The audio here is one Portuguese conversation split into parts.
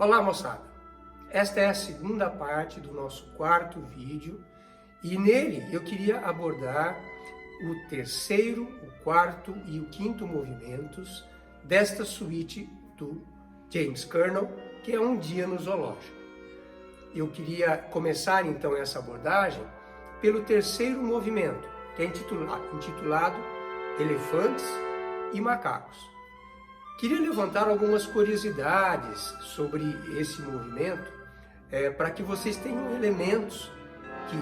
Olá, moçada! Esta é a segunda parte do nosso quarto vídeo e nele eu queria abordar o terceiro, o quarto e o quinto movimentos desta suíte do James Kernel, que é Um Dia no Zoológico. Eu queria começar então essa abordagem pelo terceiro movimento, que é intitulado Elefantes e Macacos. Queria levantar algumas curiosidades sobre esse movimento para que vocês tenham elementos que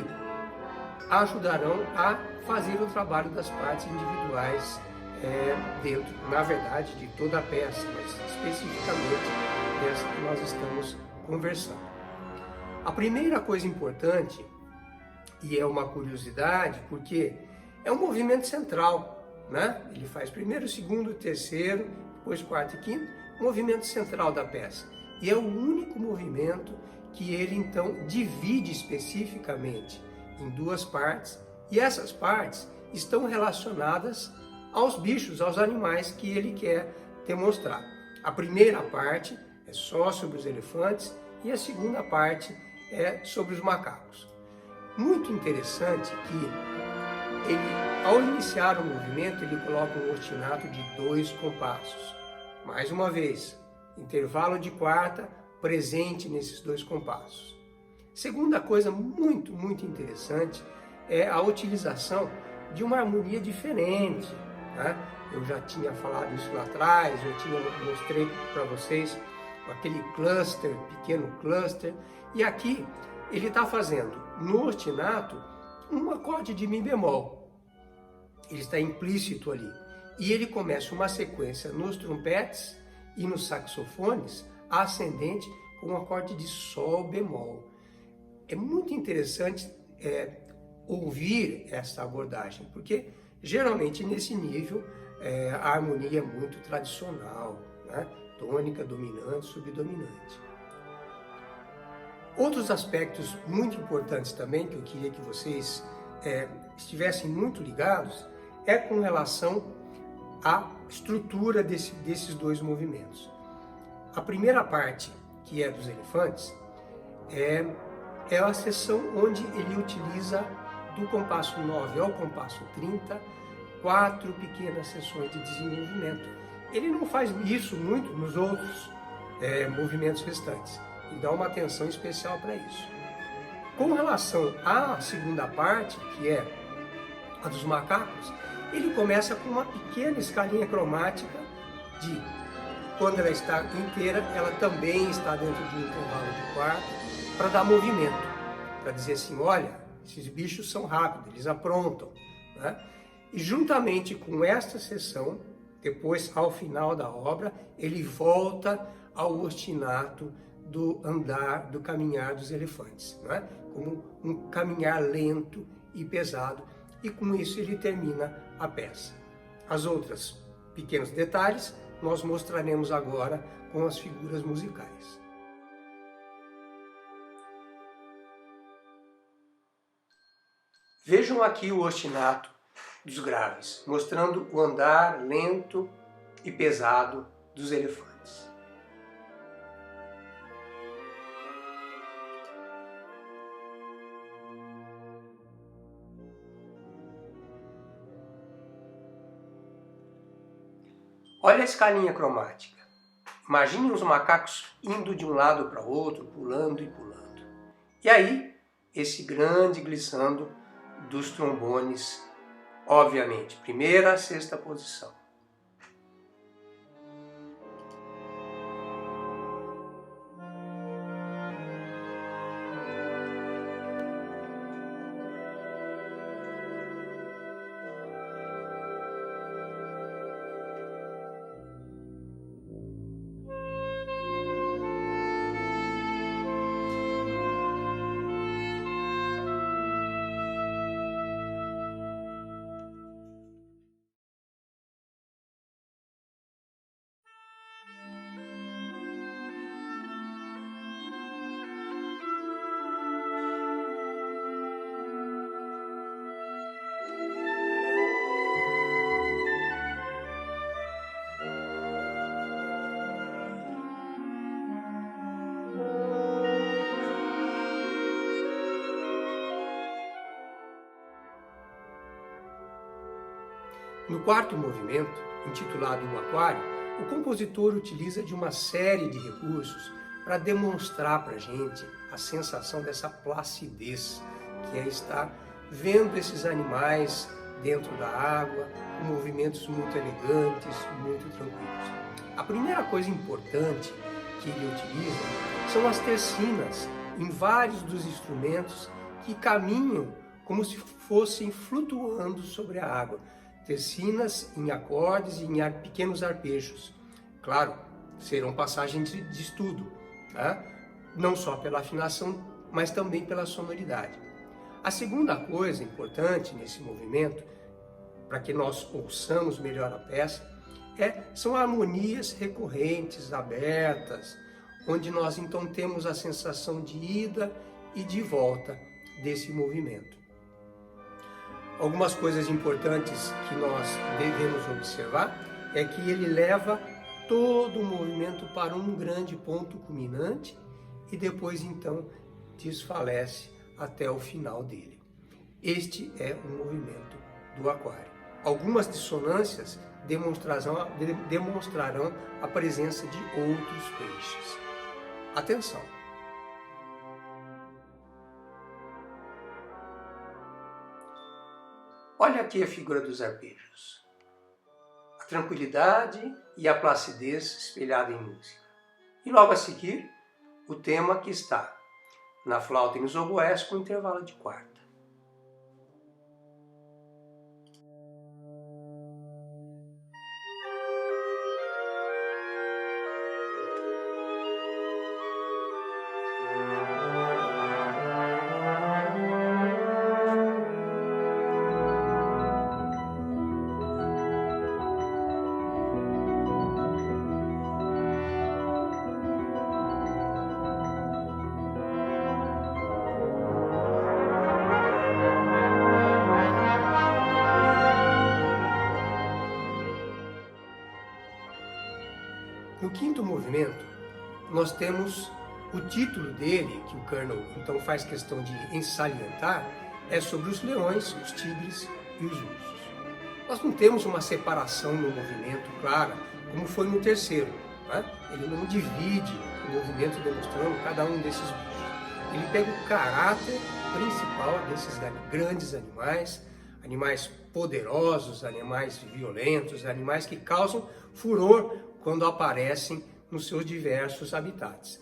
ajudarão a fazer o trabalho das partes individuais dentro, na verdade, de toda a peça, mas especificamente dessa que nós estamos conversando. A primeira coisa importante, e é uma curiosidade, porque é um movimento central, né? Ele faz primeiro, segundo, terceiro, depois quarto e quinto, movimento central da peça. E é o único movimento que ele então divide especificamente em duas partes, e essas partes estão relacionadas aos bichos, aos animais que ele quer demonstrar. A primeira parte é só sobre os elefantes e a segunda parte é sobre os macacos. Muito interessante que ele, ao iniciar o movimento, ele coloca um ostinato de 2 compassos. Mais uma vez, intervalo de quarta presente nesses 2 compassos. Segunda coisa muito interessante é a utilização de uma harmonia diferente. Né? Eu já tinha falado isso lá atrás, mostrei para vocês aquele cluster, pequeno cluster, e aqui ele está fazendo no ostinato um acorde de Mi bemol. Ele está implícito ali. E ele começa uma sequência nos trompetes e nos saxofones ascendente com um acorde de Sol bemol. É muito interessante ouvir essa abordagem, porque geralmente nesse nível a harmonia é muito tradicional, né? Tônica, dominante, subdominante. Outros aspectos muito importantes também, que eu queria que vocês estivessem muito ligados, é com relação à estrutura desses 2 movimentos. A primeira parte, que é dos elefantes, é a seção onde ele utiliza do compasso 9 ao compasso 30, 4 pequenas seções de desenvolvimento. Ele não faz isso muito nos outros movimentos restantes, e dá uma atenção especial para isso. Com relação à segunda parte, que é a dos macacos, ele começa com uma pequena escalinha cromática de, quando ela está inteira, ela também está dentro de um intervalo de quarto, para dar movimento, para dizer assim, olha, esses bichos são rápidos, eles aprontam. Né? E juntamente com esta seção, depois, ao final da obra, ele volta ao ostinato do andar, do caminhar dos elefantes, né? Como um caminhar lento e pesado, e com isso ele termina a peça. As outras pequenos detalhes nós mostraremos agora com as figuras musicais. Vejam aqui o ostinato dos graves, mostrando o andar lento e pesado dos elefantes. Olha a escalinha cromática. Imaginem os macacos indo de um lado para o outro, pulando e pulando. E aí, esse grande glissando dos trombones, obviamente, primeira a sexta posição. No quarto movimento, intitulado O Aquário, o compositor utiliza de uma série de recursos para demonstrar para a gente a sensação dessa placidez, que é estar vendo esses animais dentro da água, com movimentos muito elegantes, muito tranquilos. A primeira coisa importante que ele utiliza são as tercinas em vários dos instrumentos que caminham como se fossem flutuando sobre a água. Tercinas em acordes e em pequenos arpejos. Claro, serão passagens de estudo, tá? Não só pela afinação, mas também pela sonoridade. A segunda coisa importante nesse movimento, para que nós ouçamos melhor a peça, são harmonias recorrentes, abertas, onde nós então temos a sensação de ida e de volta desse movimento. Algumas coisas importantes que nós devemos observar é que ele leva todo o movimento para um grande ponto culminante e depois então desfalece até o final dele. Este é o movimento do aquário. Algumas dissonâncias demonstrarão a presença de outros peixes. Atenção! Olha aqui a figura dos arpejos. A tranquilidade e a placidez espelhada em música. E logo a seguir, o tema que está na flauta e nos oboés com intervalo de quarta. No quinto movimento, nós temos o título dele, que o Kernel então faz questão de salientar, é sobre os leões, os tigres e os ursos. Nós não temos uma separação no movimento clara, como foi no terceiro. Né? Ele não divide o movimento demonstrando cada um desses bichos. Ele pega o caráter principal desses grandes animais, animais poderosos, animais violentos, animais que causam furor quando aparecem nos seus diversos habitats.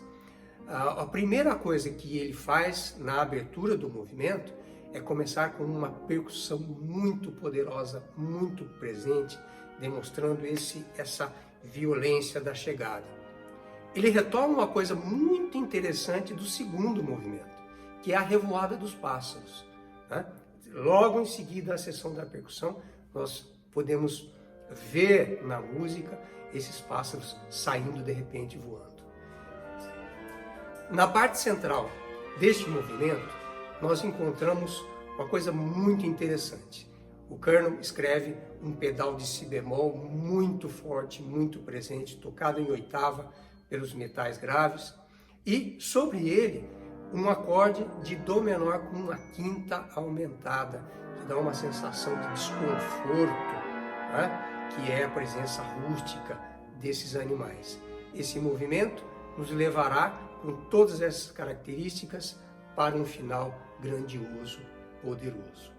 A primeira coisa que ele faz na abertura do movimento é começar com uma percussão muito poderosa, muito presente, demonstrando essa violência da chegada. Ele retoma uma coisa muito interessante do segundo movimento, que é a revoada dos pássaros. Né? Logo em seguida a sessão da percussão, nós podemos ver na música esses pássaros saindo de repente voando. Na parte central deste movimento, nós encontramos uma coisa muito interessante. O Kernel escreve um pedal de si bemol muito forte, muito presente, tocado em oitava pelos metais graves, e sobre ele um acorde de dó menor com uma quinta aumentada, que dá uma sensação de desconforto, né? Que é a presença rústica desses animais. Esse movimento nos levará, com todas essas características, para um final grandioso, poderoso.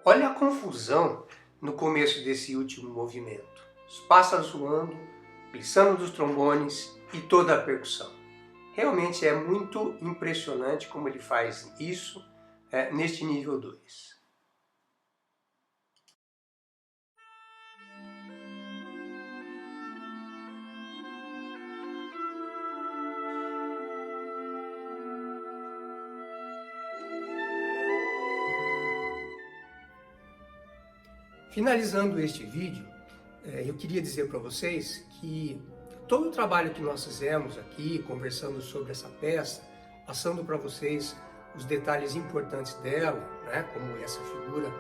Olha a confusão no começo desse último movimento. Os pássaros voando, glissando dos trombones e toda a percussão. Realmente é muito impressionante como ele faz isso neste nível 2. Finalizando este vídeo, eu queria dizer para vocês que todo o trabalho que nós fizemos aqui, conversando sobre essa peça, passando para vocês os detalhes importantes dela, né, como essa figura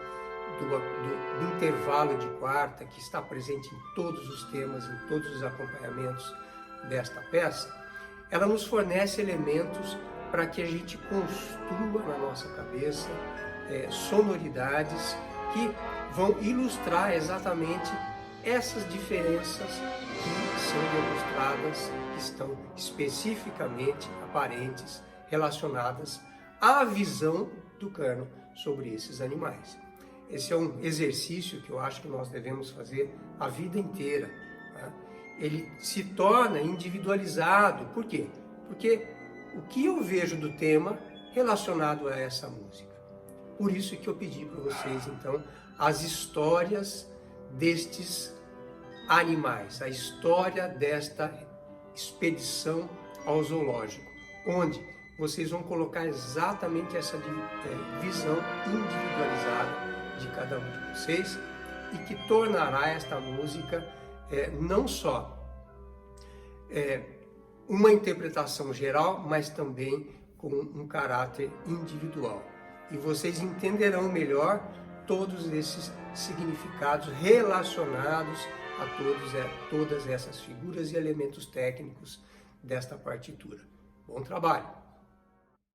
do intervalo de quarta, que está presente em todos os temas, em todos os acompanhamentos desta peça, ela nos fornece elementos para que a gente construa na nossa cabeça sonoridades que vão ilustrar exatamente essas diferenças que são demonstradas, que estão especificamente aparentes, relacionadas à visão do Carnot sobre esses animais. Esse é um exercício que eu acho que nós devemos fazer a vida inteira. Tá? Ele se torna individualizado. Por quê? Porque o que eu vejo do tema relacionado a essa música. Por isso que eu pedi para vocês, então, as histórias destes animais, a história desta expedição ao zoológico, onde vocês vão colocar exatamente essa visão individualizada de cada um de vocês e que tornará esta música não só uma interpretação geral, mas também com um caráter individual. E vocês entenderão melhor todos esses significados relacionados a todas essas figuras e elementos técnicos desta partitura. Bom trabalho!